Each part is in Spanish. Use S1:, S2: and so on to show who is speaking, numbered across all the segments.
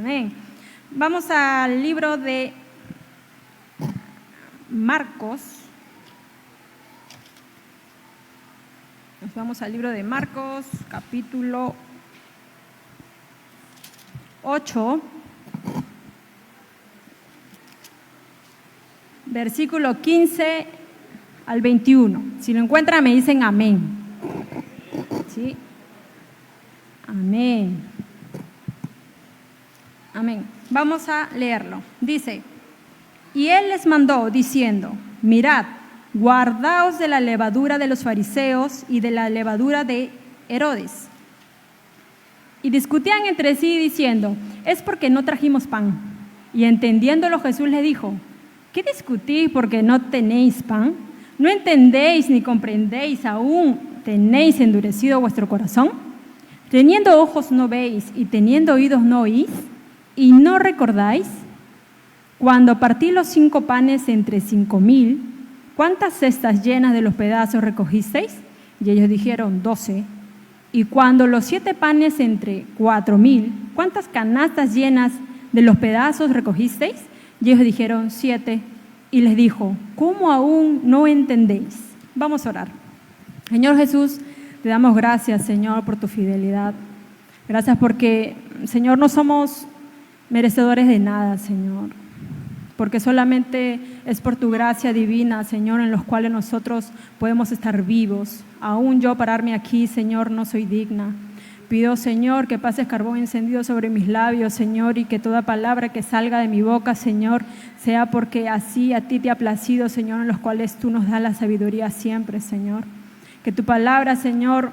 S1: Amén. Vamos al libro de Marcos. Nos vamos al libro de Marcos, capítulo 8, versículo 15 al 21. Si lo encuentran, me dicen amén. ¿Sí? Amén. Amén. Vamos a leerlo. Dice: y él les mandó diciendo: mirad, guardaos de la levadura de los fariseos y de la levadura de Herodes. Y discutían entre sí diciendo: es porque no trajimos pan. Y entendiéndolo Jesús les dijo: ¿qué discutís porque no tenéis pan? ¿No entendéis ni comprendéis, aún tenéis endurecido vuestro corazón? Teniendo ojos no veis y teniendo oídos no oís, ¿y no recordáis? Cuando partí los 5 panes entre 5,000, ¿cuántas cestas llenas de los pedazos recogisteis? Y ellos dijeron: 12. Y cuando los 7 panes entre 4,000, ¿cuántas canastas llenas de los pedazos recogisteis? Y ellos dijeron: 7. Y les dijo: ¿cómo aún no entendéis? Vamos a orar. Señor Jesús, te damos gracias, Señor, por tu fidelidad. Gracias porque, Señor, no somos merecedores de nada, Señor, porque solamente es por tu gracia divina, Señor, en los cuales nosotros podemos estar vivos. Aún yo pararme aquí, Señor, no soy digna. Pido, Señor, que pases carbón encendido sobre mis labios, Señor, y que toda palabra que salga de mi boca, Señor, sea porque así a ti te ha placido, Señor, en los cuales tú nos das la sabiduría siempre, Señor. Que tu palabra, Señor,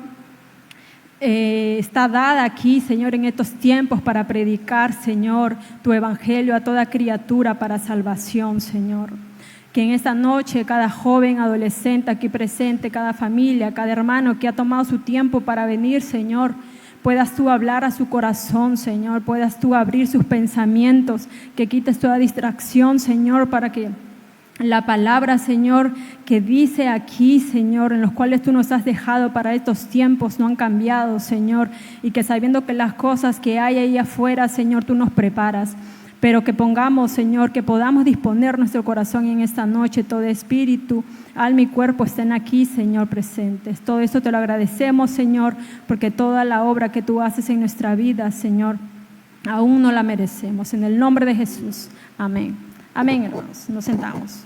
S1: está dada aquí, Señor, en estos tiempos para predicar, Señor, tu evangelio a toda criatura para salvación, Señor. Que en esta noche cada joven, adolescente aquí presente, cada familia, cada hermano que ha tomado su tiempo para venir, Señor, puedas tú hablar a su corazón, Señor, puedas tú abrir sus pensamientos, que quites toda distracción, Señor, para que la palabra, Señor, que dice aquí, Señor, en los cuales tú nos has dejado para estos tiempos no han cambiado, Señor, y que sabiendo que las cosas que hay ahí afuera, Señor, tú nos preparas, pero que pongamos, Señor, que podamos disponer nuestro corazón en esta noche, todo espíritu, alma y cuerpo estén aquí, Señor, presentes. Todo esto te lo agradecemos, Señor, porque toda la obra que tú haces en nuestra vida, Señor, aún no la merecemos. En el nombre de Jesús, amén. Amén, hermanos. Nos sentamos.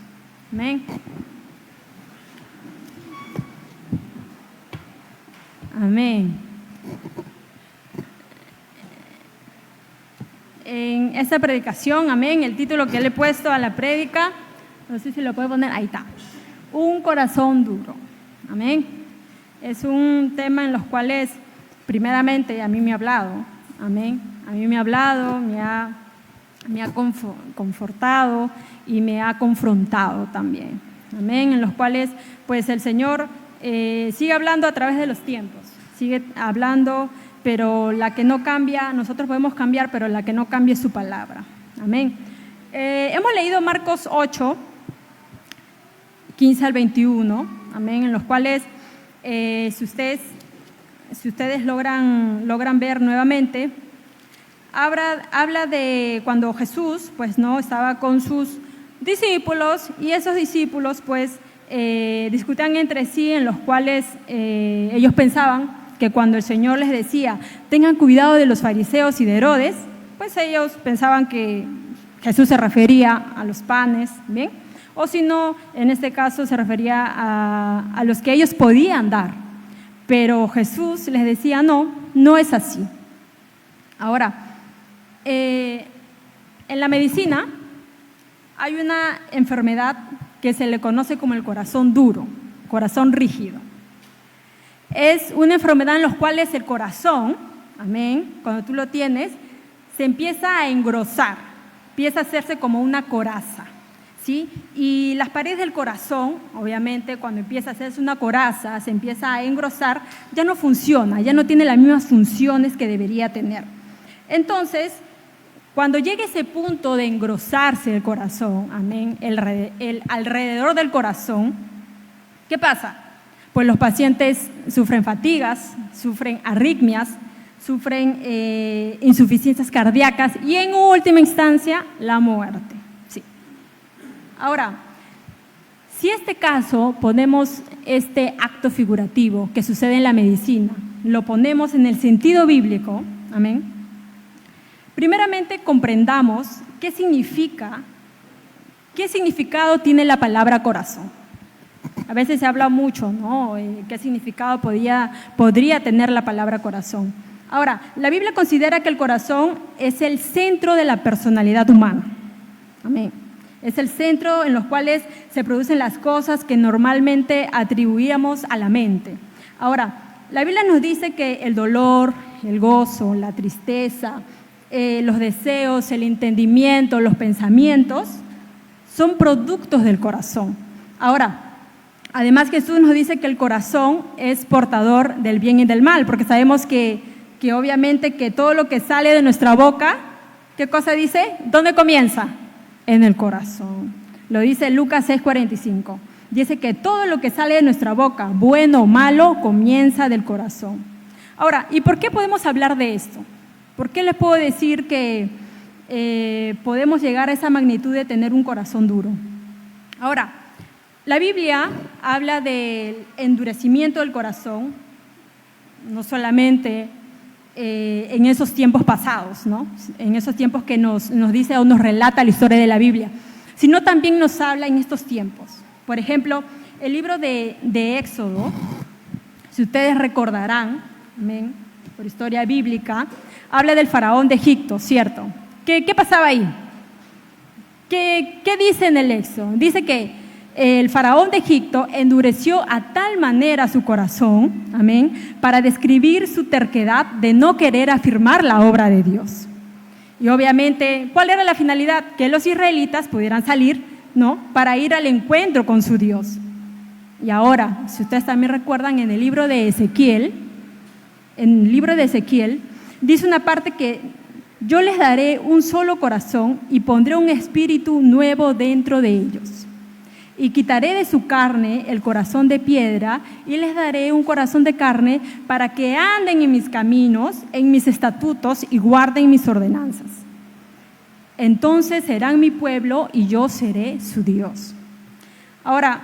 S1: Amén. Amén. En esta predicación, amén, el título que le he puesto a la prédica, no sé si lo puedo poner, ahí está: un corazón duro. Amén. Es un tema en los cuales, primeramente, a mí me ha hablado. Amén. A mí me ha hablado, me ha confortado y me ha confrontado también. Amén. En los cuales, pues, el Señor sigue hablando a través de los tiempos, sigue hablando, pero la que no cambia, nosotros podemos cambiar, pero la que no cambia es su palabra. Amén. Hemos leído Marcos 8, 15 al 21, amén, en los cuales, si ustedes logran ver nuevamente, habla de cuando Jesús, pues, no estaba con sus discípulos, y esos discípulos, pues, discutían entre sí, en los cuales ellos pensaban que cuando el Señor les decía: tengan cuidado de los fariseos y de Herodes, pues ellos pensaban que Jesús se refería a los panes, ¿bien? O si no, en este caso se refería a los que ellos podían dar. Pero Jesús les decía: no es así. Ahora, en la medicina hay una enfermedad que se le conoce como el corazón duro, corazón rígido. Es una enfermedad en la cual el corazón, amén, cuando tú lo tienes, se empieza a engrosar, empieza a hacerse como una coraza, ¿sí? Y las paredes del corazón, obviamente, cuando empieza a hacerse una coraza, se empieza a engrosar, ya no funciona, ya no tiene las mismas funciones que debería tener. Entonces, cuando llegue ese punto de engrosarse el corazón, amén, el alrededor del corazón, ¿qué pasa? Pues los pacientes sufren fatigas, sufren arritmias, sufren insuficiencias cardíacas y en última instancia la muerte. Sí. Ahora, si este caso ponemos este acto figurativo que sucede en la medicina, lo ponemos en el sentido bíblico, amén, primeramente comprendamos qué significado tiene la palabra corazón. A veces se habla mucho, ¿no? ¿Qué significado podría tener la palabra corazón? Ahora, la Biblia considera que el corazón es el centro de la personalidad humana. Amén. Es el centro en los cuales se producen las cosas que normalmente atribuíamos a la mente. Ahora, la Biblia nos dice que el dolor, el gozo, la tristeza, los deseos, el entendimiento, los pensamientos son productos del corazón. Ahora, además Jesús nos dice que el corazón es portador del bien y del mal, porque sabemos que obviamente que todo lo que sale de nuestra boca, ¿qué cosa dice? ¿Dónde comienza? En el corazón. Lo dice Lucas 6:45. Dice que todo lo que sale de nuestra boca, bueno o malo, comienza del corazón. Ahora, ¿y por qué podemos hablar de esto? ¿Por qué les puedo decir que podemos llegar a esa magnitud de tener un corazón duro? Ahora, la Biblia habla del endurecimiento del corazón, no solamente en esos tiempos pasados, ¿no? En esos tiempos que nos dice o nos relata la historia de la Biblia, sino también nos habla en estos tiempos. Por ejemplo, el libro de Éxodo, si ustedes recordarán, amén, por historia bíblica, habla del faraón de Egipto, ¿cierto? ¿Qué pasaba ahí? ¿Qué dice en el Éxodo? Dice que el faraón de Egipto endureció a tal manera su corazón, amén, para describir su terquedad de no querer afirmar la obra de Dios. Y obviamente, ¿cuál era la finalidad? Que los israelitas pudieran salir, ¿no?, para ir al encuentro con su Dios. Y ahora, si ustedes también recuerdan, en el libro de Ezequiel, dice una parte que yo les daré un solo corazón y pondré un espíritu nuevo dentro de ellos. Y quitaré de su carne el corazón de piedra y les daré un corazón de carne para que anden en mis caminos, en mis estatutos y guarden mis ordenanzas. Entonces serán mi pueblo y yo seré su Dios. Ahora,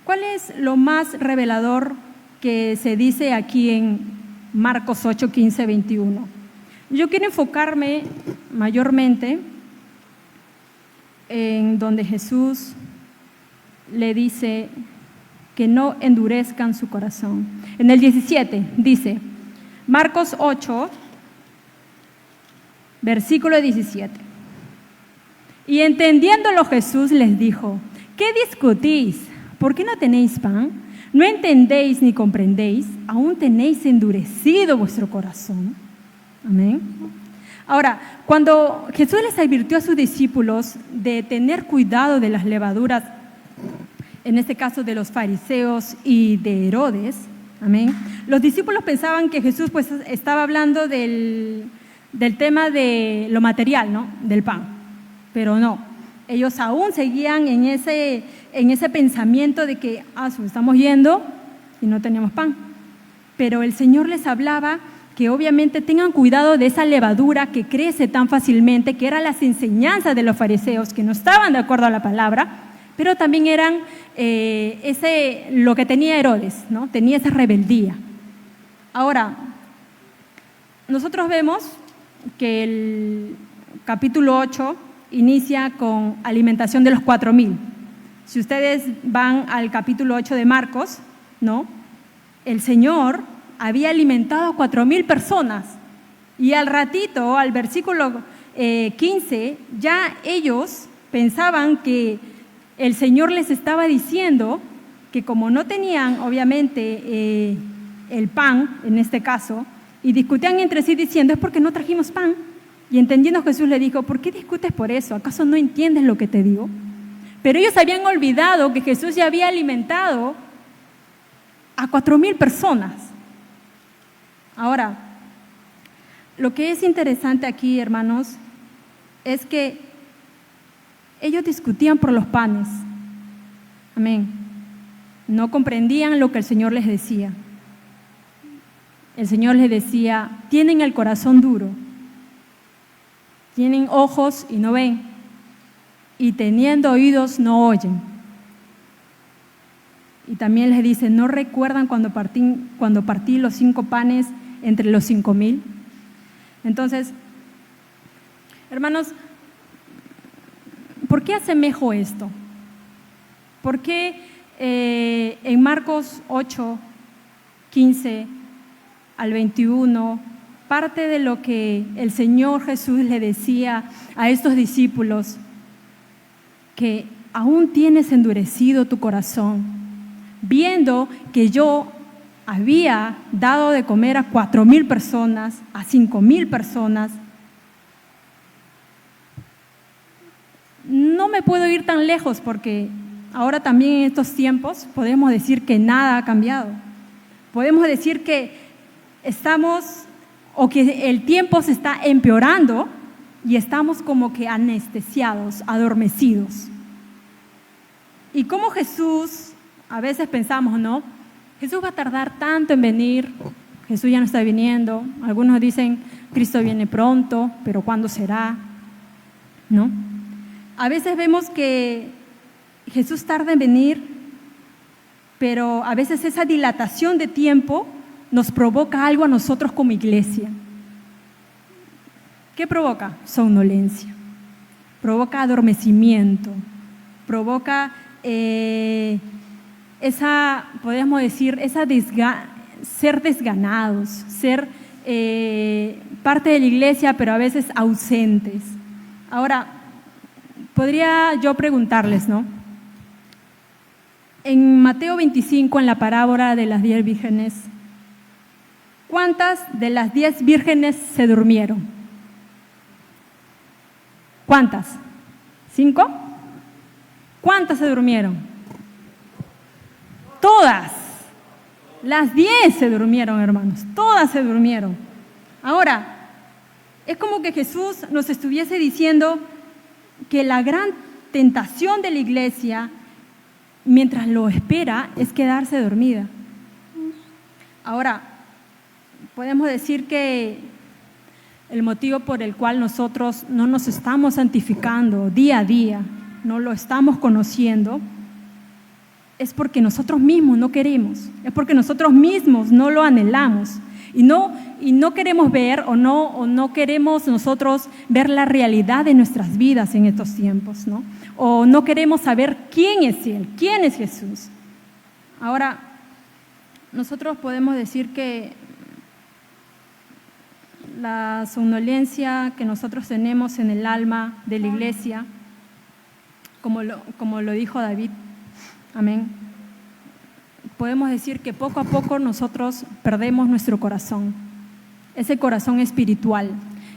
S1: ¿cuál es lo más revelador que se dice aquí en Marcos 8, 15, 21? Yo quiero enfocarme mayormente en donde Jesús le dice que no endurezcan su corazón. En el 17 dice, Marcos 8, versículo 17. Y entendiéndolo Jesús les dijo, ¿qué discutís? ¿Por qué no tenéis pan? ¿No entendéis ni comprendéis? ¿Aún tenéis endurecido vuestro corazón? Amén. Ahora, cuando Jesús les advirtió a sus discípulos de tener cuidado de las levaduras, en este caso de los fariseos y de Herodes, amén, los discípulos pensaban que Jesús pues estaba hablando del tema de lo material, ¿no?, del pan, pero no, ellos aún seguían en ese pensamiento de que estamos yendo y no tenemos pan, pero el Señor les hablaba que obviamente tengan cuidado de esa levadura que crece tan fácilmente, que eran las enseñanzas de los fariseos, que no estaban de acuerdo a la palabra, pero también eran lo que tenía Herodes, ¿no? Tenía esa rebeldía. Ahora, nosotros vemos que el capítulo 8 inicia con alimentación de los 4,000. Si ustedes van al capítulo 8 de Marcos, ¿no?, el Señor había alimentado a 4,000 personas y al ratito, al versículo 15, ya ellos pensaban que el Señor les estaba diciendo que como no tenían obviamente el pan, en este caso, y discutían entre sí diciendo, es porque no trajimos pan. Y entendiendo Jesús le dijo, ¿por qué discutes por eso? ¿Acaso no entiendes lo que te digo? Pero ellos habían olvidado que Jesús ya había alimentado a 4,000 personas. Ahora, lo que es interesante aquí, hermanos, es que ellos discutían por los panes. Amén. No comprendían lo que el Señor les decía. el Señor les decía, tienen el corazón duro, tienen ojos y no ven, y teniendo oídos no oyen. Y también les dice, ¿no recuerdan cuando partí los 5 panes entre los 5,000? Entonces, hermanos, ¿por qué asemejo esto? ¿Por qué en Marcos 8, 15 al 21, parte de lo que el Señor Jesús le decía a estos discípulos, que aún tienes endurecido tu corazón, viendo que yo había dado de comer a 4,000 personas, a 5,000 personas, no me puedo ir tan lejos porque ahora también en estos tiempos podemos decir que nada ha cambiado. Podemos decir que estamos, o que el tiempo se está empeorando y estamos como que anestesiados, adormecidos. Y como Jesús, a veces pensamos, ¿no? Jesús va a tardar tanto en venir, Jesús ya no está viniendo. Algunos dicen, Cristo viene pronto, pero ¿cuándo será? ¿No? A veces vemos que Jesús tarda en venir, pero a veces esa dilatación de tiempo nos provoca algo a nosotros como iglesia. ¿Qué provoca? Somnolencia, provoca adormecimiento, provoca podríamos decir, ser desganados, ser parte de la iglesia, pero a veces ausentes. Ahora, podría yo preguntarles, ¿no? En Mateo 25, en la parábola de las 10 vírgenes, ¿cuántas de las 10 vírgenes se durmieron? ¿Cuántas? ¿5? ¿Cuántas se durmieron? Todas. Las 10 se durmieron, hermanos. Todas se durmieron. Ahora, es como que Jesús nos estuviese diciendo que la gran tentación de la iglesia, mientras lo espera, es quedarse dormida. Ahora, podemos decir que el motivo por el cual nosotros no nos estamos santificando día a día, no lo estamos conociendo, es porque nosotros mismos no queremos, es porque nosotros mismos no lo anhelamos y no queremos ver o no queremos nosotros ver la realidad de nuestras vidas en estos tiempos, ¿no? O no queremos saber quién es Él, quién es Jesús. Ahora, nosotros podemos decir que la somnolencia que nosotros tenemos en el alma de la iglesia, como lo dijo David, amén, podemos decir que poco a poco nosotros perdemos nuestro corazón, ese corazón espiritual,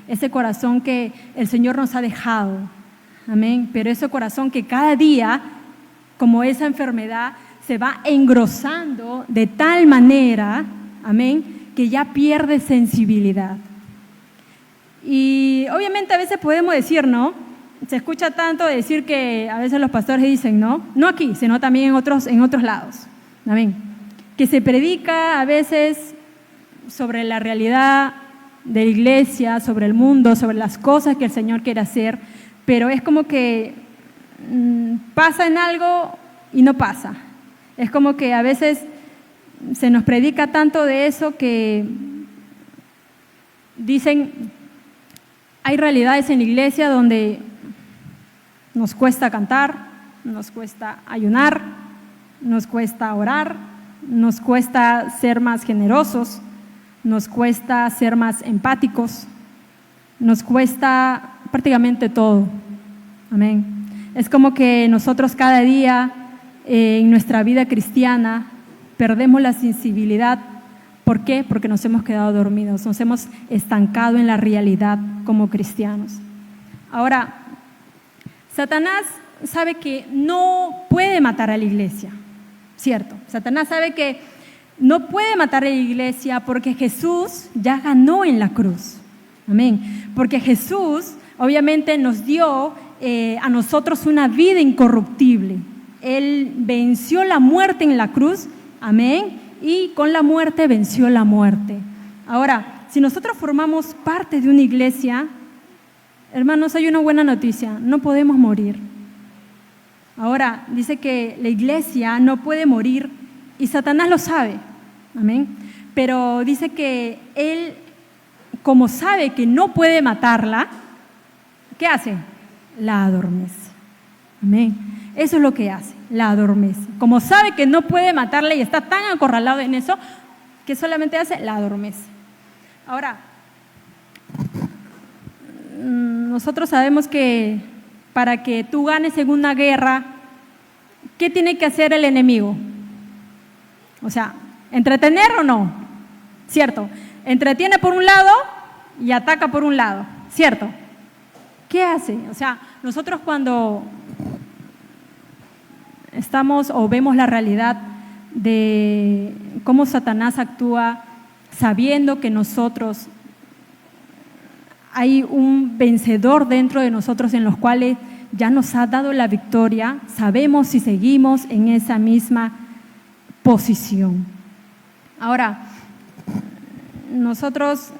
S1: ese corazón que el Señor nos ha dejado, amén, pero ese corazón que cada día, como esa enfermedad, se va engrosando de tal manera, amén, que ya pierde sensibilidad. Y obviamente a veces podemos decir, ¿no? Se escucha tanto decir que a veces los pastores dicen, ¿no? No aquí, sino también en otros lados. Amén. Que se predica a veces sobre la realidad de la iglesia, sobre el mundo, sobre las cosas que el Señor quiere hacer, pero es como que pasa en algo y no pasa. Es como que a veces se nos predica tanto de eso que dicen, hay realidades en la iglesia donde nos cuesta cantar, nos cuesta ayunar, nos cuesta orar, nos cuesta ser más generosos, nos cuesta ser más empáticos, nos cuesta prácticamente todo. Amén. Es como que nosotros cada día en nuestra vida cristiana perdemos la sensibilidad. ¿Por qué? Porque nos hemos quedado dormidos, nos hemos estancado en la realidad como cristianos. Ahora, Satanás sabe que no puede matar a la iglesia, ¿cierto? Satanás sabe que no puede matar a la iglesia porque Jesús ya ganó en la cruz. Amén. Porque Jesús obviamente nos dio a nosotros una vida incorruptible. Él venció la muerte en la cruz, amén, y con la muerte venció la muerte. Ahora, si nosotros formamos parte de una iglesia, hermanos, hay una buena noticia, no podemos morir. Ahora, dice que la iglesia no puede morir y Satanás lo sabe, amén. Pero dice que él, como sabe que no puede matarla, ¿qué hace? La adormece, amén. Eso es lo que hace, la adormece. Como sabe que no puede matarla y está tan acorralado en eso, que solamente hace, la adormece. Ahora, nosotros sabemos que para que tú ganes en una guerra, ¿qué tiene que hacer el enemigo? O sea, ¿entretener o no? ¿Cierto? Entretiene por un lado y ataca por un lado, ¿cierto? ¿Qué hace? O sea, nosotros cuando estamos o vemos la realidad de cómo Satanás actúa, sabiendo que nosotros hay un vencedor dentro de nosotros en los cuales ya nos ha dado la victoria, sabemos si seguimos en esa misma posición. Ahora, nosotros,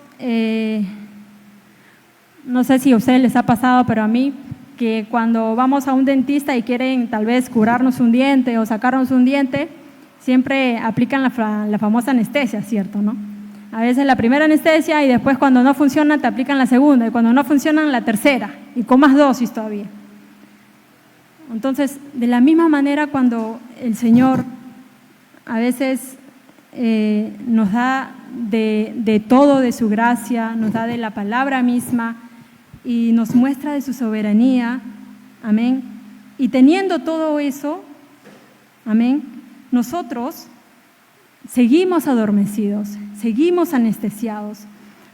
S1: no sé si a ustedes les ha pasado, pero a mí, que cuando vamos a un dentista y quieren tal vez curarnos un diente o sacarnos un diente, siempre aplican la famosa anestesia, ¿cierto? ¿No? A veces la primera anestesia y después cuando no funciona te aplican la segunda y cuando no funcionan la tercera y con más dosis todavía. Entonces, de la misma manera cuando el Señor a veces nos da de todo de su gracia, nos da de la palabra misma y nos muestra de su soberanía, amén. Y teniendo todo eso, amén, nosotros seguimos adormecidos, seguimos anestesiados.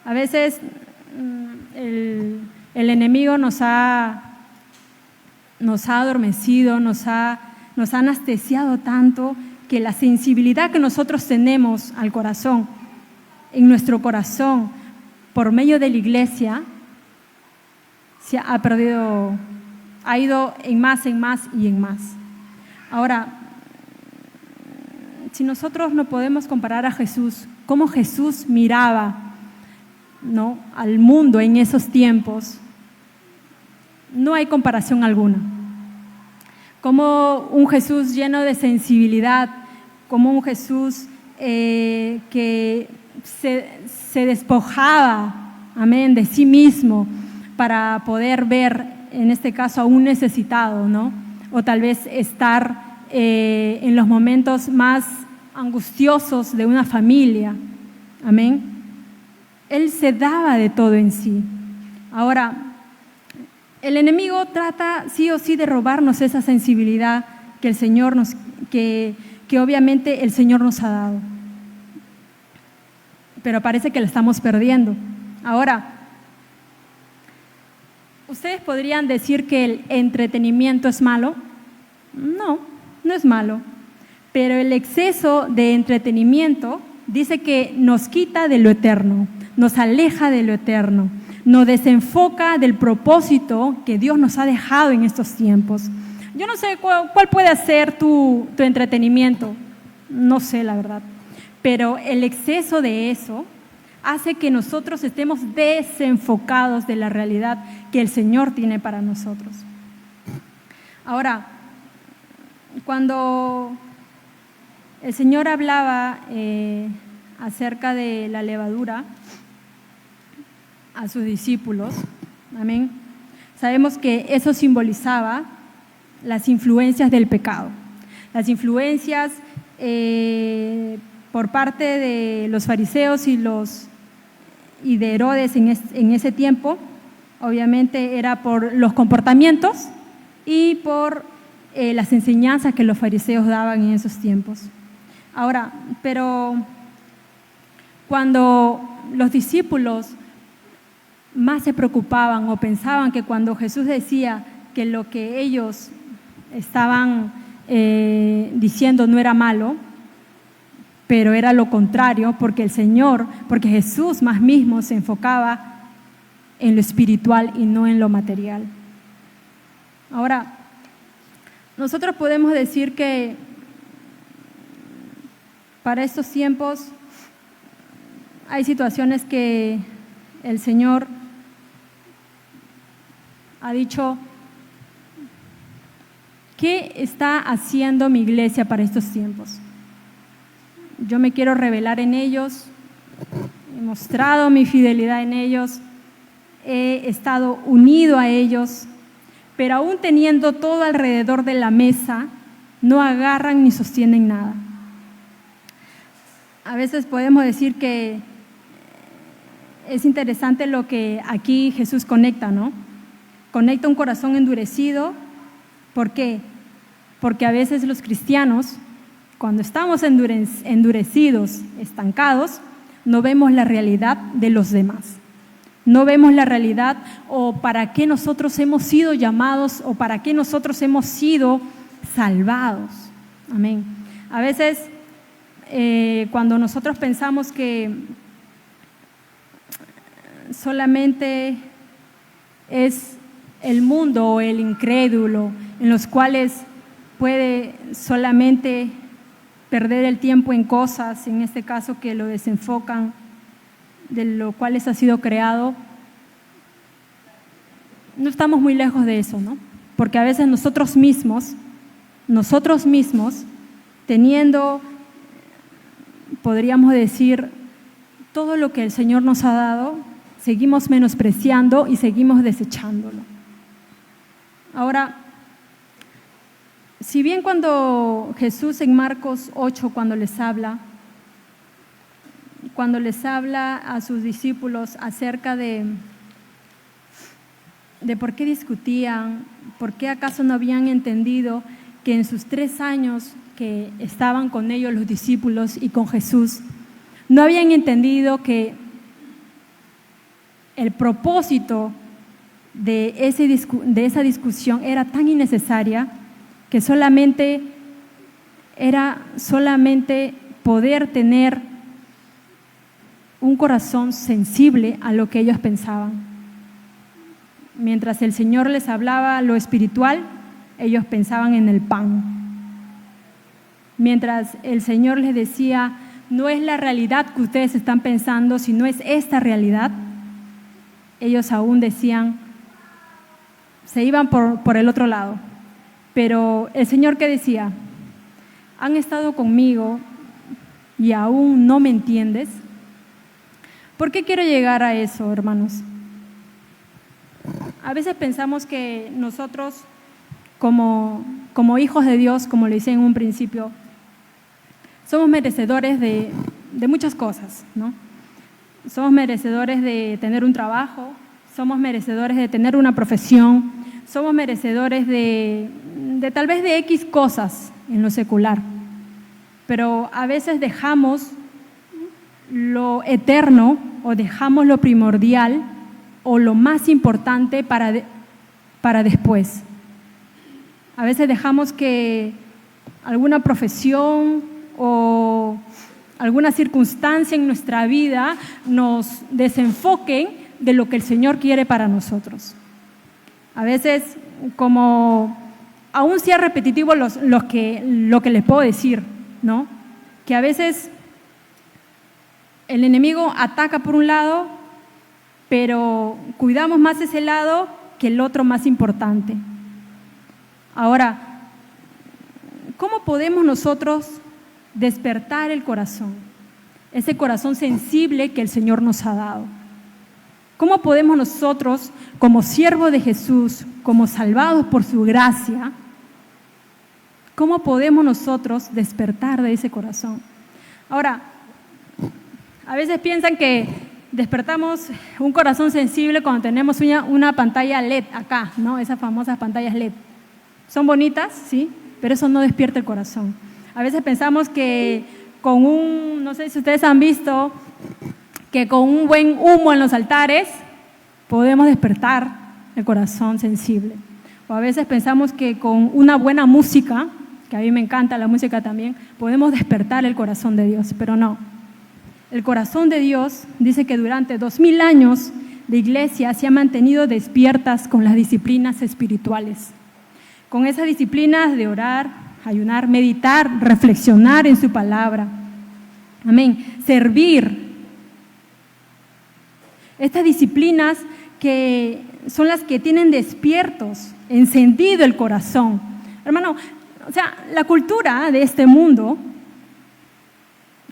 S1: A veces el enemigo nos ha adormecido, nos ha anestesiado tanto que la sensibilidad que nosotros tenemos al corazón, en nuestro corazón, por medio de la iglesia, se ha perdido, ha ido en más y en más. Ahora, si nosotros no podemos comparar a Jesús, cómo Jesús miraba, ¿no?, al mundo en esos tiempos, no hay comparación alguna. Como un Jesús lleno de sensibilidad, como un Jesús que se despojaba, amén, de sí mismo para poder ver, en este caso, a un necesitado, ¿no? O tal vez estar en los momentos más angustiosos de una familia, amén. Él se daba de todo en sí. Ahora, el enemigo trata sí o sí de robarnos esa sensibilidad que el Señor que obviamente el Señor nos ha dado. Pero parece que la estamos perdiendo. Ahora, ¿ustedes podrían decir que el entretenimiento es malo? No, no es malo. Pero el exceso de entretenimiento dice que nos quita de lo eterno, nos aleja de lo eterno, nos desenfoca del propósito que Dios nos ha dejado en estos tiempos. Yo no sé cuál puede ser tu entretenimiento, no sé la verdad, pero el exceso de eso hace que nosotros estemos desenfocados de la realidad que el Señor tiene para nosotros. Ahora, cuando el Señor hablaba acerca de la levadura a sus discípulos, amén, sabemos que eso simbolizaba las influencias del pecado, las influencias por parte de los fariseos y de Herodes en ese tiempo. Obviamente era por los comportamientos y por las enseñanzas que los fariseos daban en esos tiempos. Ahora, pero cuando los discípulos más se preocupaban o pensaban que cuando Jesús decía que lo que ellos estaban diciendo no era malo, pero era lo contrario, porque Jesús más mismo se enfocaba en lo espiritual y no en lo material. Ahora, nosotros podemos decir que para estos tiempos hay situaciones que el Señor ha dicho, ¿qué está haciendo mi iglesia para estos tiempos? Yo me quiero revelar en ellos, he mostrado mi fidelidad en ellos, he estado unido a ellos, pero aún teniendo todo alrededor de la mesa, no agarran ni sostienen nada. A veces podemos decir que es interesante lo que aquí Jesús conecta, ¿no? Conecta un corazón endurecido. ¿Por qué? Porque a veces los cristianos, cuando estamos endurecidos, estancados, no vemos la realidad de los demás. No vemos la realidad o para qué nosotros hemos sido llamados o para qué nosotros hemos sido salvados. Amén. A veces cuando nosotros pensamos que solamente es el mundo o el incrédulo en los cuales puede solamente perder el tiempo en cosas, en este caso que lo desenfocan de lo cual ha sido creado, no estamos muy lejos de eso, ¿no? Porque a veces nosotros mismos, teniendo, podríamos decir, todo lo que el Señor nos ha dado, seguimos menospreciando y seguimos desechándolo. Ahora, si bien cuando Jesús en Marcos 8, cuando les habla a sus discípulos acerca de por qué discutían, por qué acaso no habían entendido que en sus 3 años que estaban con ellos los discípulos y con Jesús, no habían entendido que el propósito de esa discusión era tan innecesaria que era solamente poder tener un corazón sensible a lo que ellos pensaban. Mientras el Señor les hablaba lo espiritual, ellos pensaban en el pan. Mientras el Señor les decía, no es la realidad que ustedes están pensando, sino es esta realidad, ellos aún decían, se iban por el otro lado. Pero el Señor, ¿qué decía? ¿Han estado conmigo y aún no me entiendes? ¿Por qué quiero llegar a eso, hermanos? A veces pensamos que nosotros, como hijos de Dios, como le decía en un principio, somos merecedores de muchas cosas, ¿no? Somos merecedores de tener un trabajo, somos merecedores de tener una profesión, somos merecedores de tal vez de X cosas en lo secular, pero a veces dejamos lo eterno o dejamos lo primordial o lo más importante para después. A veces dejamos que alguna profesión o alguna circunstancia en nuestra vida nos desenfoquen de lo que el Señor quiere para nosotros. A veces, como aún sea repetitivo lo que les puedo decir, ¿no? Que a veces el enemigo ataca por un lado, pero cuidamos más ese lado que el otro más importante. Ahora, ¿cómo podemos nosotros despertar el corazón? Ese corazón sensible que el Señor nos ha dado. ¿Cómo podemos nosotros, como siervos de Jesús, como salvados por su gracia, cómo podemos nosotros despertar de ese corazón? Ahora, a veces piensan que despertamos un corazón sensible cuando tenemos una pantalla LED acá, ¿no? Esas famosas pantallas LED. Son bonitas, sí, pero eso no despierta el corazón. A veces pensamos que no sé si ustedes han visto, que con un buen humo en los altares podemos despertar el corazón sensible. O a veces pensamos que con una buena música, que a mí me encanta la música también, podemos despertar el corazón de Dios, pero no. El corazón de Dios dice que durante 2000 años la iglesia se ha mantenido despiertas con las disciplinas espirituales, con esas disciplinas de orar, ayunar, meditar, reflexionar en su palabra. Amén. Servir Estas disciplinas que son las que tienen despiertos, encendido el corazón. Hermano, o sea, la cultura de este mundo,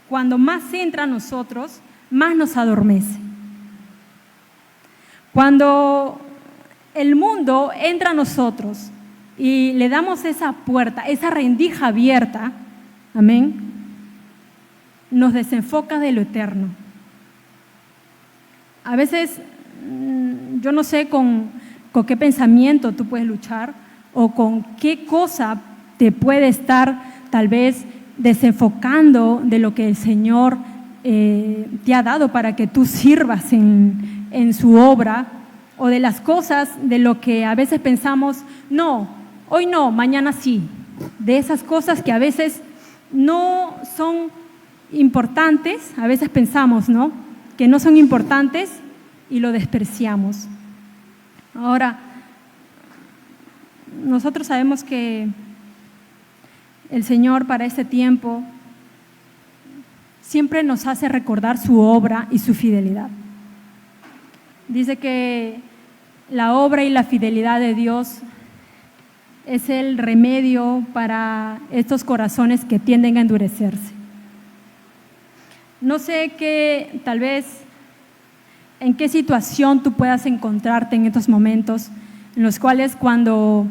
S1: cuando más entra a nosotros, más nos adormece. Cuando el mundo entra a nosotros y le damos esa puerta, esa rendija abierta, amén, nos desenfoca de lo eterno. A veces, yo no sé con qué pensamiento tú puedes luchar o con qué cosa te puede estar tal vez desenfocando de lo que el Señor te ha dado para que tú sirvas en su obra, o de las cosas de lo que a veces pensamos, no, hoy no, mañana sí, de esas cosas que a veces no son importantes, a veces pensamos, ¿no?, que no son importantes y lo despreciamos. Ahora, nosotros sabemos que el Señor para este tiempo siempre nos hace recordar su obra y su fidelidad. Dice que la obra y la fidelidad de Dios es el remedio para estos corazones que tienden a endurecerse. No sé qué, tal vez, en qué situación tú puedas encontrarte en estos momentos, en los cuales cuando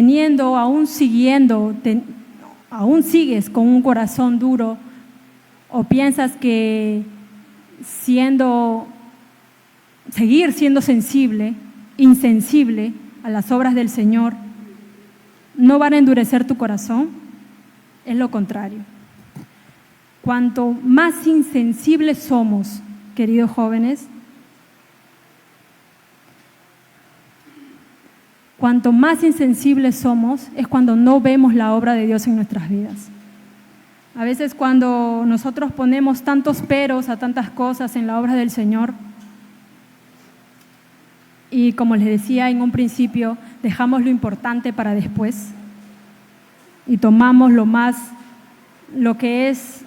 S1: aún sigues con un corazón duro, o piensas que seguir siendo insensible a las obras del Señor, no van a endurecer tu corazón. Es lo contrario. Cuanto más insensibles somos, queridos jóvenes, cuanto más insensibles somos, es cuando no vemos la obra de Dios en nuestras vidas. A veces cuando nosotros ponemos tantos peros a tantas cosas en la obra del Señor, y como les decía en un principio, dejamos lo importante para después y tomamos lo que es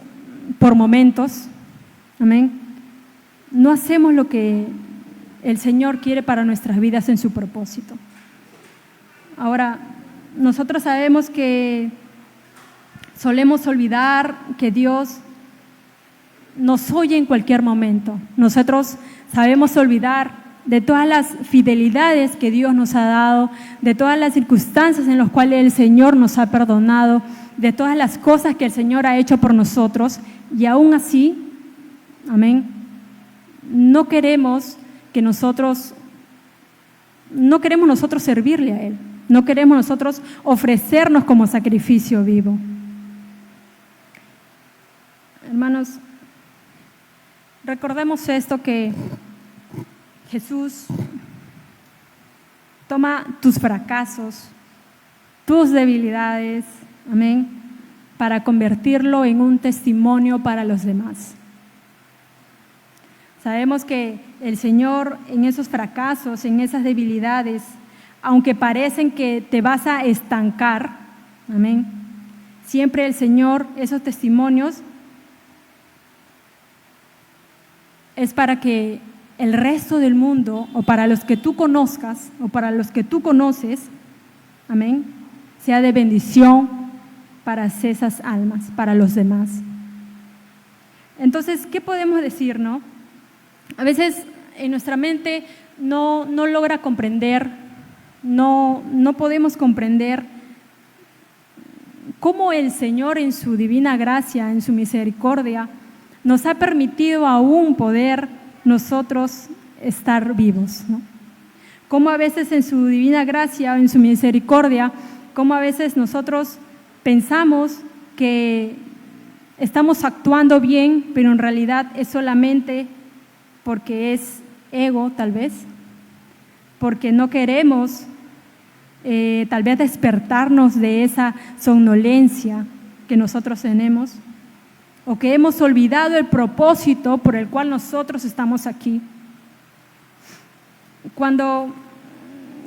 S1: por momentos, amén, no hacemos lo que el Señor quiere para nuestras vidas en su propósito. Ahora, nosotros sabemos que solemos olvidar que Dios nos oye en cualquier momento. Nosotros sabemos olvidar de todas las fidelidades que Dios nos ha dado, de todas las circunstancias en las cuales el Señor nos ha perdonado, de todas las cosas que el Señor ha hecho por nosotros, y aún así, amén, no queremos nosotros servirle a Él, no queremos nosotros ofrecernos como sacrificio vivo. Hermanos, recordemos esto, que Jesús toma tus fracasos, tus debilidades, amén, para convertirlo en un testimonio para los demás. Sabemos que el Señor en esos fracasos, en esas debilidades, aunque parecen que te vas a estancar, amén, siempre el Señor, esos testimonios, es para que el resto del mundo, o para los que tú conozcas, o para los que tú conoces, amén, sea de bendición para esas almas, para los demás. Entonces, ¿qué podemos decir, no? A veces en nuestra mente no logra comprender, no podemos comprender cómo el Señor en su divina gracia, en su misericordia, nos ha permitido aún poder nosotros estar vivos, ¿no? Cómo a veces en su divina gracia, en su misericordia, cómo a veces nosotros pensamos que estamos actuando bien, pero en realidad es solamente porque es ego, tal vez, porque no queremos tal vez despertarnos de esa somnolencia que nosotros tenemos, o que hemos olvidado el propósito por el cual nosotros estamos aquí. Cuando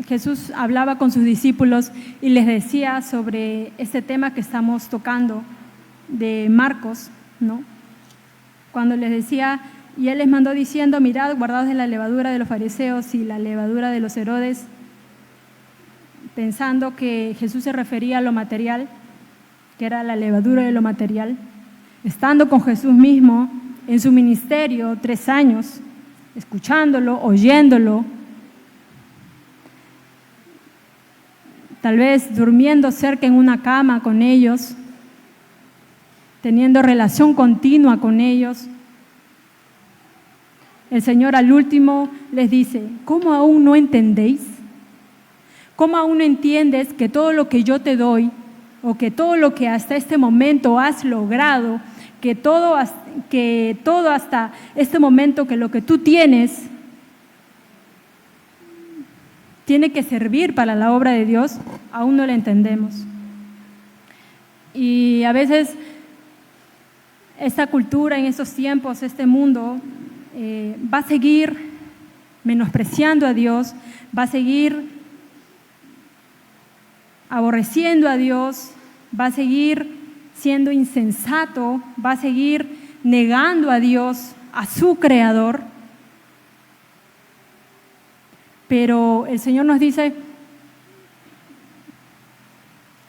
S1: Jesús hablaba con sus discípulos y les decía sobre este tema que estamos tocando de Marcos, ¿no?, cuando les decía, y Él les mandó diciendo, mirad, guardaos de la levadura de los fariseos y la levadura de los Herodes, pensando que Jesús se refería a lo material, que era la levadura de lo material. Estando con Jesús mismo en su ministerio 3 años, escuchándolo, oyéndolo, tal vez durmiendo cerca en una cama con ellos, teniendo relación continua con ellos, el Señor al último les dice, ¿cómo aún no entendéis? ¿Cómo aún no entiendes que todo lo que yo te doy, o que todo lo que hasta este momento has logrado, que todo hasta este momento, que lo que tú tienes, tiene que servir para la obra de Dios? Aún no lo entendemos. Y a veces esta cultura en estos tiempos, este mundo, va a seguir menospreciando a Dios, va a seguir aborreciendo a Dios, va a seguir siendo insensato, va a seguir negando a Dios, a su Creador. Pero el Señor nos dice,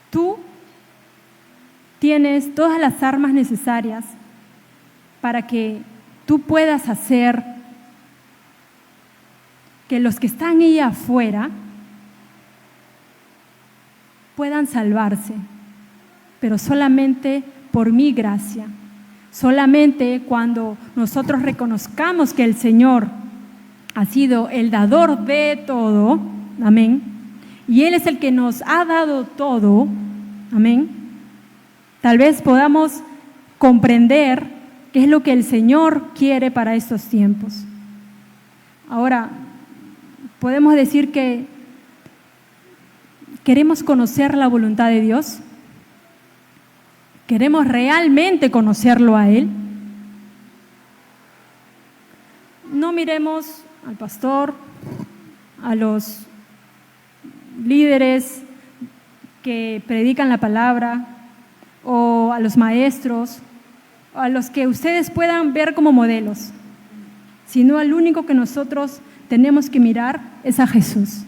S1: tú tienes todas las armas necesarias para que tú puedas hacer que los que están ahí afuera puedan salvarse, pero solamente por mi gracia, solamente cuando nosotros reconozcamos que el Señor ha sido el dador de todo, amén, y Él es el que nos ha dado todo, amén, tal vez podamos comprender qué es lo que el Señor quiere para estos tiempos. Ahora, podemos decir que ¿queremos conocer la voluntad de Dios? ¿Queremos realmente conocerlo a Él? No miremos al pastor, a los líderes que predican la palabra, o a los maestros, o a los que ustedes puedan ver como modelos, sino al único que nosotros tenemos que mirar es a Jesús.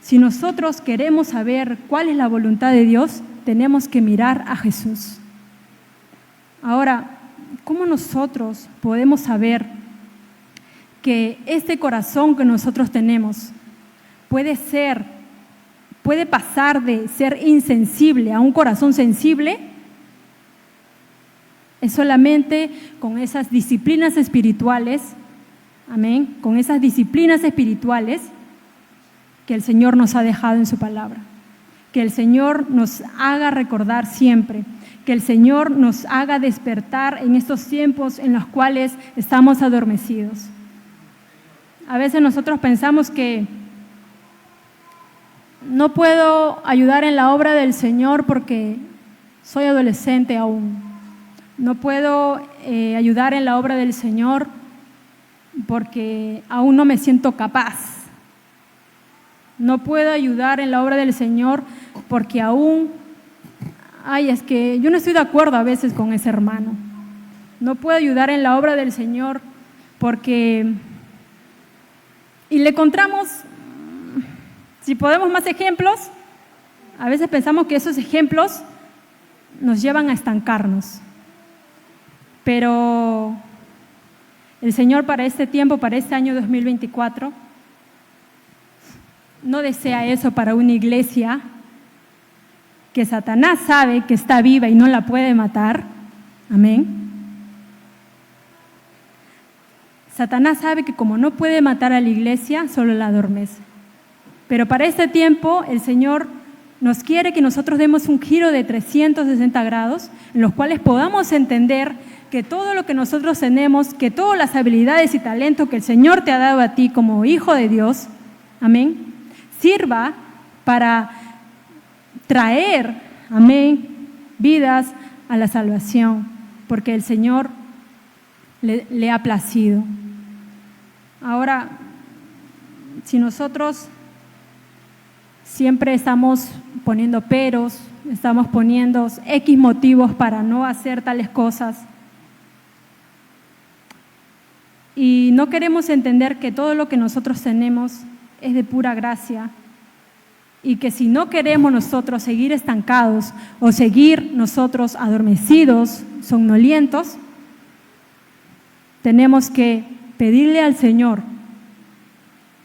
S1: Si nosotros queremos saber cuál es la voluntad de Dios, tenemos que mirar a Jesús. Ahora, ¿cómo nosotros podemos saber que este corazón que nosotros tenemos puede pasar de ser insensible a un corazón sensible? Es solamente con esas disciplinas espirituales, amén, con esas disciplinas espirituales que el Señor nos ha dejado en su palabra. Que el Señor nos haga recordar siempre, que el Señor nos haga despertar en estos tiempos en los cuales estamos adormecidos. A veces nosotros pensamos que no puedo ayudar en la obra del Señor porque soy adolescente aún. No puedo ayudar en la obra del Señor porque aún no me siento capaz. No puedo ayudar en la obra del Señor porque aún, es que yo no estoy de acuerdo a veces con ese hermano. No puedo ayudar en la obra del Señor porque, y le encontramos, si podemos más ejemplos, a veces pensamos que esos ejemplos nos llevan a estancarnos. Pero el Señor para este tiempo, para este año 2024, no desea eso para una iglesia que Satanás sabe que está viva y no la puede matar. Amén. Satanás sabe que como no puede matar a la iglesia, solo la adormece. Pero para este tiempo el Señor nos quiere que nosotros demos un giro de 360 grados, en los cuales podamos entender que todo lo que nosotros tenemos, que todas las habilidades y talentos que el Señor te ha dado a ti como hijo de Dios, amén, sirva para traer, amén, vidas a la salvación, porque el Señor le ha placido. Ahora, si nosotros siempre estamos poniendo peros, estamos poniendo X motivos para no hacer tales cosas, no queremos entender que todo lo que nosotros tenemos es de pura gracia y que si no queremos nosotros seguir estancados o seguir nosotros adormecidos, somnolientos, tenemos que pedirle al Señor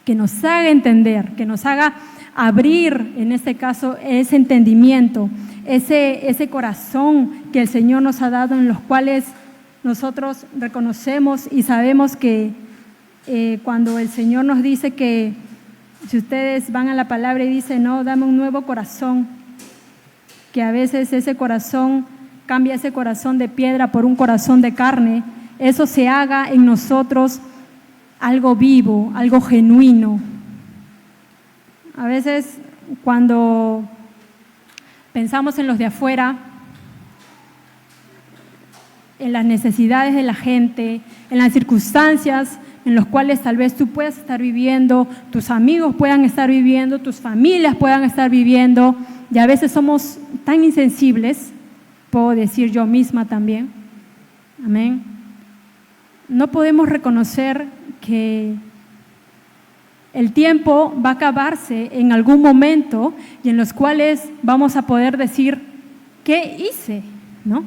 S1: que nos haga entender, que nos haga abrir, en este caso, ese entendimiento, ese corazón que el Señor nos ha dado, en los cuales nosotros reconocemos y sabemos que cuando el Señor nos dice que si ustedes van a la palabra y dicen, no, dame un nuevo corazón, que a veces ese corazón cambia ese corazón de piedra por un corazón de carne, eso se haga en nosotros algo vivo, algo genuino. A veces cuando pensamos en los de afuera, en las necesidades de la gente, en las circunstancias en las cuales tal vez tú puedas estar viviendo, tus amigos puedan estar viviendo, tus familias puedan estar viviendo, y a veces somos tan insensibles, puedo decir yo misma también, amén. No podemos reconocer que el tiempo va a acabarse en algún momento y en los cuales vamos a poder decir, ¿qué hice? ¿No?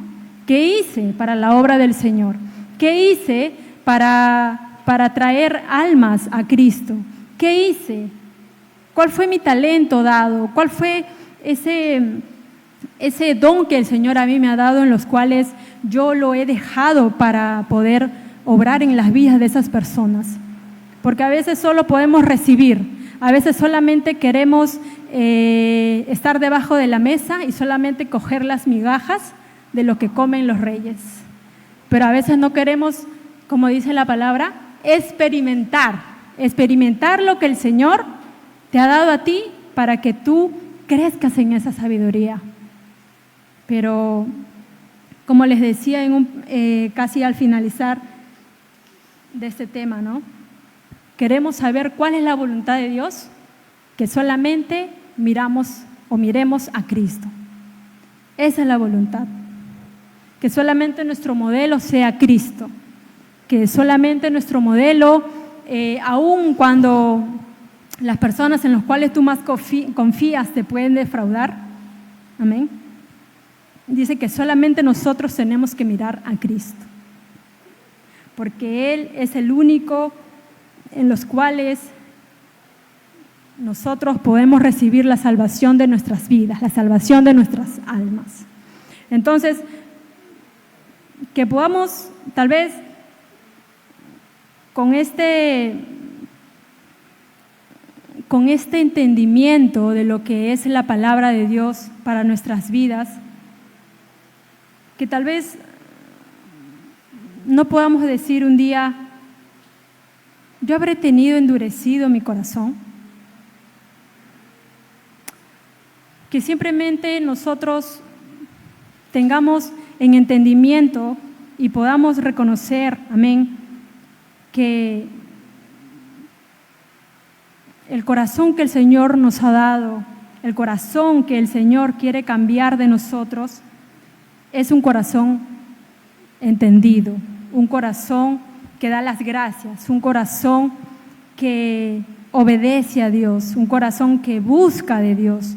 S1: ¿Qué hice para la obra del Señor? ¿Qué hice para traer almas a Cristo? ¿Qué hice? ¿Cuál fue mi talento dado? ¿Cuál fue ese don que el Señor a mí me ha dado, en los cuales yo lo he dejado para poder obrar en las vidas de esas personas? Porque a veces solo podemos recibir, a veces solamente queremos estar debajo de la mesa y solamente coger las migajas de lo que comen los reyes. Pero a veces no queremos, como dice la palabra, experimentar lo que el Señor te ha dado a ti para que tú crezcas en esa sabiduría. Pero, como les decía casi al finalizar de este tema, ¿no? Queremos saber cuál es la voluntad de Dios, que solamente miremos a Cristo. Esa es la voluntad. Que solamente nuestro modelo sea Cristo. Que solamente nuestro modelo, aun cuando las personas en las cuales tú más confías te pueden defraudar, amén, dice que solamente nosotros tenemos que mirar a Cristo. Porque Él es el único en los cuales nosotros podemos recibir la salvación de nuestras vidas, la salvación de nuestras almas. Entonces, que podamos tal vez con este entendimiento de lo que es la palabra de Dios para nuestras vidas, que tal vez no podamos decir un día, yo habré tenido endurecido mi corazón. Que simplemente nosotros tengamos en entendimiento y podamos reconocer, amén, que el corazón que el Señor nos ha dado, el corazón que el Señor quiere cambiar de nosotros, es un corazón entendido, un corazón que da las gracias, un corazón que obedece a Dios, un corazón que busca de Dios,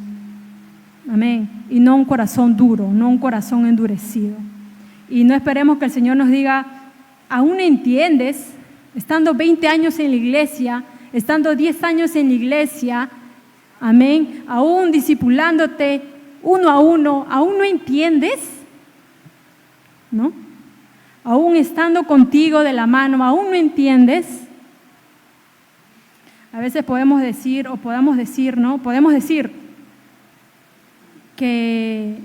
S1: amén, y no un corazón duro, no un corazón endurecido. Y no esperemos que el Señor nos diga, ¿aún no entiendes? Estando 20 años en la iglesia, estando 10 años en la iglesia, amén, aún discipulándote uno a uno, ¿aún no entiendes? ¿No? Aún estando contigo de la mano, ¿aún no entiendes? A veces podemos decir, ¿no? Podemos decir que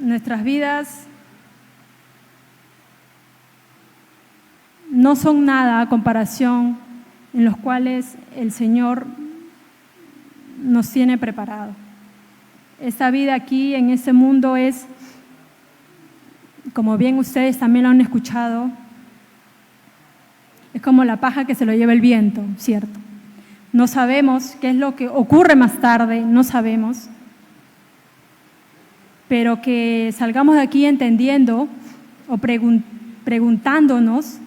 S1: nuestras vidas no son nada a comparación en los cuales el Señor nos tiene preparado. Esta vida aquí en este mundo es, como bien ustedes también lo han escuchado, es como la paja que se lo lleva el viento, ¿cierto? No sabemos qué es lo que ocurre más tarde, no sabemos, pero que salgamos de aquí entendiendo o preguntándonos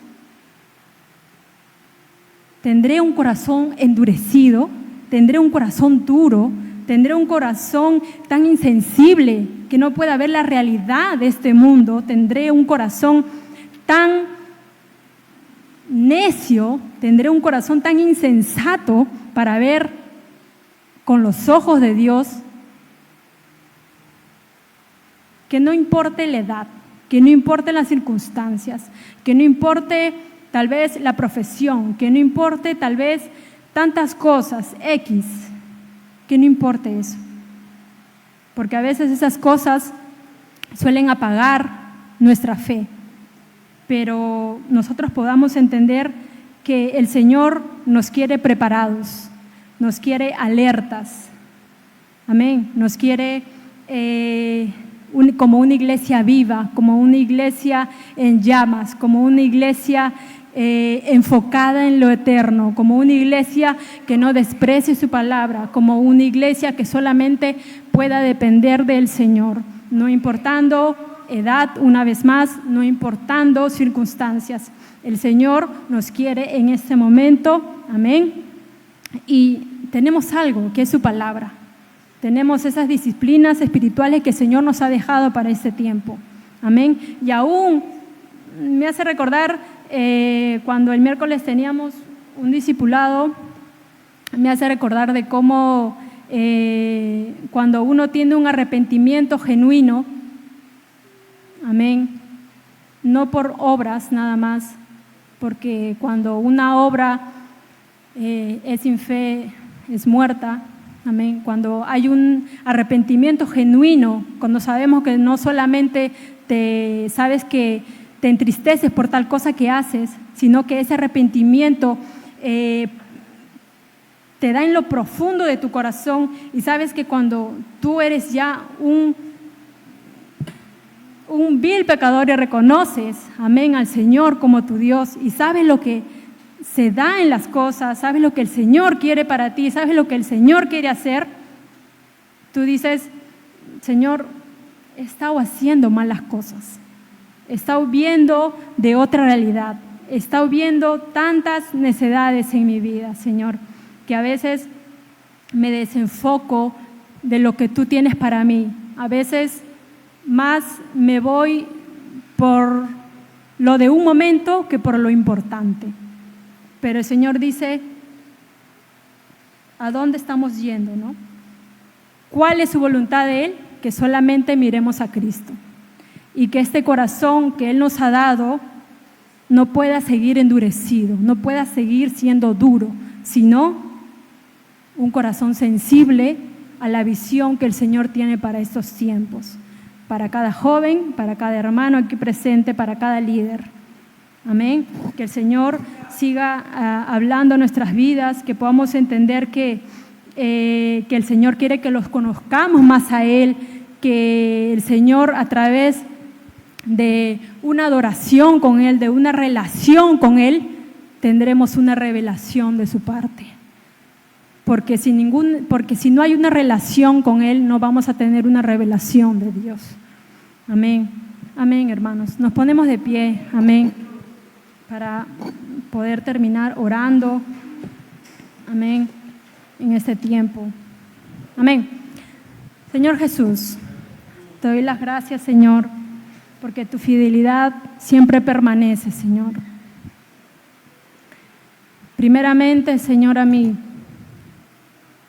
S1: ¿Tendré un corazón endurecido? ¿Tendré un corazón duro? ¿Tendré un corazón tan insensible que no pueda ver la realidad de este mundo? ¿Tendré un corazón tan necio? ¿Tendré un corazón tan insensato para ver con los ojos de Dios? Que no importe la edad, que no importe las circunstancias, que no importe tal vez la profesión, que no importe tal vez tantas cosas, X, que no importe eso. Porque a veces esas cosas suelen apagar nuestra fe, pero nosotros podamos entender que el Señor nos quiere preparados, nos quiere alertas, amén, nos quiere como una iglesia viva, como una iglesia en llamas, como una iglesia enfocada en lo eterno, como una iglesia que no desprecie su palabra, como una iglesia que solamente pueda depender del Señor, no importando edad, una vez más, no importando circunstancias. El Señor nos quiere en este momento, amén, y tenemos algo que es su palabra. Tenemos esas disciplinas espirituales que el Señor nos ha dejado para este tiempo. Amén. Y aún me hace recordar cuando el miércoles teníamos un discipulado, me hace recordar de cómo cuando uno tiene un arrepentimiento genuino, amén, no por obras nada más, porque cuando una obra es sin fe, es muerta. Amén. Cuando hay un arrepentimiento genuino, cuando sabemos que no solamente sabes que te entristeces por tal cosa que haces, sino que ese arrepentimiento te da en lo profundo de tu corazón y sabes que cuando tú eres ya un vil pecador y reconoces, amén, al Señor como tu Dios y sabes lo que se da en las cosas, sabes lo que el Señor quiere para ti, sabes lo que el Señor quiere hacer, tú dices, Señor, he estado haciendo malas cosas, he estado viendo de otra realidad, he estado viendo tantas necedades en mi vida, Señor, que a veces me desenfoco de lo que tú tienes para mí, a veces más me voy por lo de un momento que por lo importante. Pero el Señor dice, ¿a dónde estamos yendo, no? ¿Cuál es su voluntad de Él? Que solamente miremos a Cristo y que este corazón que Él nos ha dado no pueda seguir endurecido, no pueda seguir siendo duro, sino un corazón sensible a la visión que el Señor tiene para estos tiempos, para cada joven, para cada hermano aquí presente, para cada líder. Amén. Que el Señor siga hablando nuestras vidas, que podamos entender que el Señor quiere que los conozcamos más a Él, que el Señor a través de una adoración con Él, de una relación con Él, tendremos una revelación de su parte. Porque si no hay una relación con Él, no vamos a tener una revelación de Dios. Amén. Amén, hermanos. Nos ponemos de pie. Amén. Para poder terminar orando, amén, en este tiempo. Amén. Señor Jesús, te doy las gracias, Señor, porque tu fidelidad siempre permanece, Señor. Primeramente, Señor, a mí,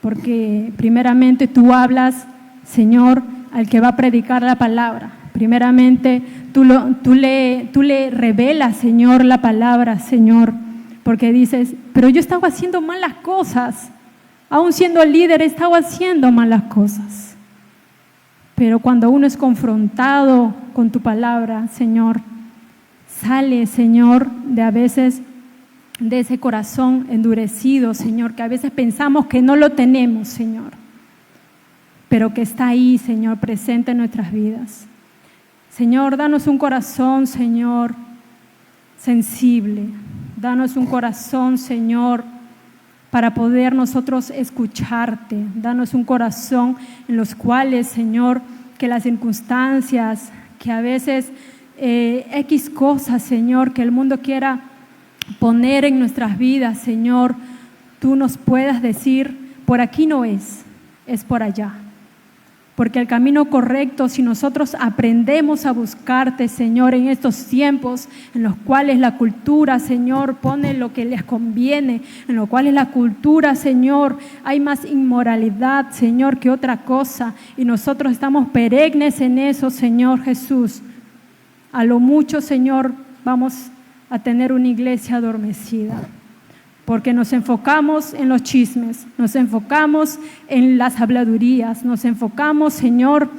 S1: porque primeramente tú hablas, Señor, al que va a predicar la palabra. Primeramente, tú le revelas, Señor, la palabra, Señor, porque dices, pero yo estaba haciendo malas cosas, aún siendo líder, estaba haciendo malas cosas. Pero cuando uno es confrontado con tu palabra, Señor, sale, Señor, de a veces de ese corazón endurecido, Señor, que a veces pensamos que no lo tenemos, Señor, pero que está ahí, Señor, presente en nuestras vidas. Señor, danos un corazón, Señor, sensible. Danos un corazón, Señor, para poder nosotros escucharte. Danos un corazón en los cuales, Señor, que las circunstancias, que a veces X cosas, Señor, que el mundo quiera poner en nuestras vidas, Señor, tú nos puedas decir, por aquí no es por allá. Porque el camino correcto, si nosotros aprendemos a buscarte, Señor, en estos tiempos en los cuales la cultura, Señor, pone lo que les conviene, en los cuales la cultura, Señor, hay más inmoralidad, Señor, que otra cosa, y nosotros estamos perennes en eso, Señor Jesús. A lo mucho, Señor, vamos a tener una iglesia adormecida. Porque nos enfocamos en los chismes, nos enfocamos en las habladurías, nos enfocamos, Señor,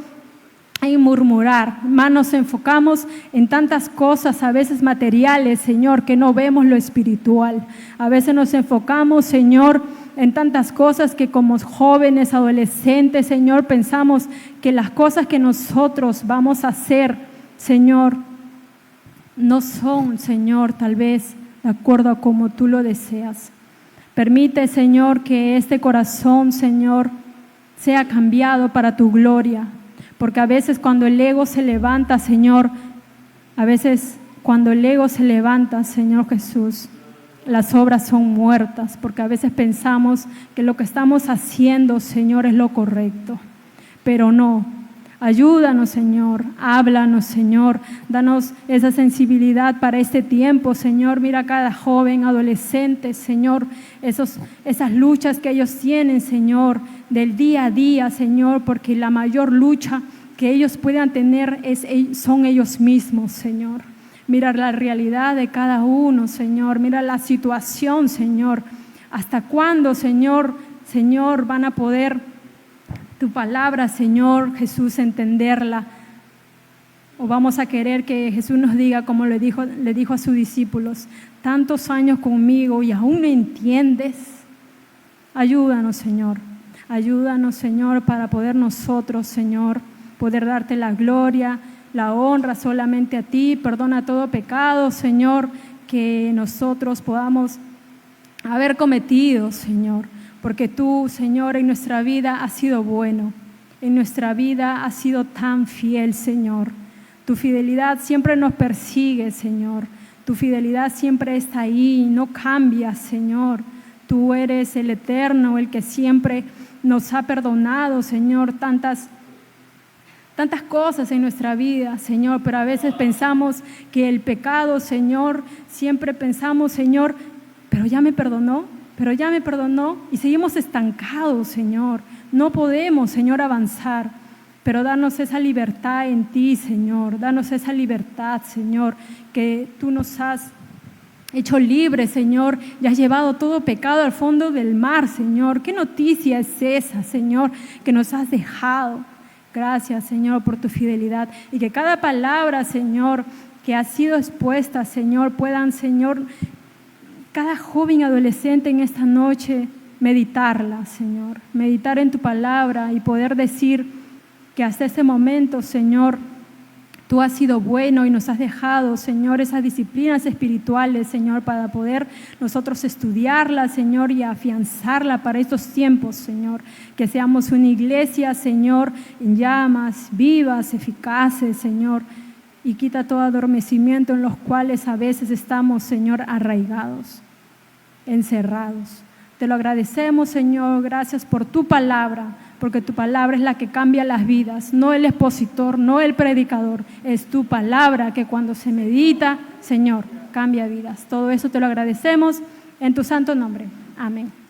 S1: en murmurar, más nos enfocamos en tantas cosas, a veces materiales, Señor, que no vemos lo espiritual. A veces nos enfocamos, Señor, en tantas cosas que como jóvenes, adolescentes, Señor, pensamos que las cosas que nosotros vamos a hacer, Señor, no son, Señor, tal vez de acuerdo a como tú lo deseas. Permite, Señor, que este corazón, Señor, sea cambiado para tu gloria, porque a veces cuando el ego se levanta, Señor, Señor Jesús, las obras son muertas, porque a veces pensamos que lo que estamos haciendo, Señor, es lo correcto, pero no. Ayúdanos, Señor, háblanos, Señor, danos esa sensibilidad para este tiempo, Señor. Mira a cada joven, adolescente, Señor, esas luchas que ellos tienen, Señor, del día a día, Señor, porque la mayor lucha que ellos puedan tener son ellos mismos, Señor. Mira la realidad de cada uno, Señor, mira la situación, Señor. ¿Hasta cuándo, Señor, van a poder tu palabra, Señor Jesús, entenderla? O vamos a querer que Jesús nos diga como le dijo a sus discípulos, tantos años conmigo y aún no entiendes. Ayúdanos, Señor, para poder nosotros, Señor, poder darte la gloria, la honra solamente a ti. Perdona todo pecado, Señor, que nosotros podamos haber cometido, Señor. Porque tú, Señor, en nuestra vida has sido bueno, en nuestra vida has sido tan fiel, Señor. Tu fidelidad siempre nos persigue, Señor. Tu fidelidad siempre está ahí, no cambia, Señor. Tú eres el eterno, el que siempre nos ha perdonado, Señor, tantas cosas en nuestra vida, Señor. Pero a veces pensamos que el pecado, Señor, siempre pensamos, Señor, pero ya me perdonó, y seguimos estancados, Señor. No podemos, Señor, avanzar, pero danos esa libertad en ti, Señor. Danos esa libertad, Señor, que tú nos has hecho libres, Señor, y has llevado todo pecado al fondo del mar, Señor. ¿Qué noticia es esa, Señor, que nos has dejado? Gracias, Señor, por tu fidelidad, y que cada palabra, Señor, que ha sido expuesta, Señor, puedan, Señor, cada joven y adolescente en esta noche meditarla, Señor, meditar en tu palabra y poder decir que hasta este momento, Señor, tú has sido bueno y nos has dejado, Señor, esas disciplinas espirituales, Señor, para poder nosotros estudiarla, Señor, y afianzarla para estos tiempos, Señor. Que seamos una iglesia, Señor, en llamas, vivas, eficaces, Señor, y quita todo adormecimiento en los cuales a veces estamos, Señor, arraigados, encerrados. Te lo agradecemos, Señor, gracias por tu palabra, porque tu palabra es la que cambia las vidas, no el expositor, no el predicador, es tu palabra que cuando se medita, Señor, cambia vidas. Todo eso te lo agradecemos en tu santo nombre. Amén.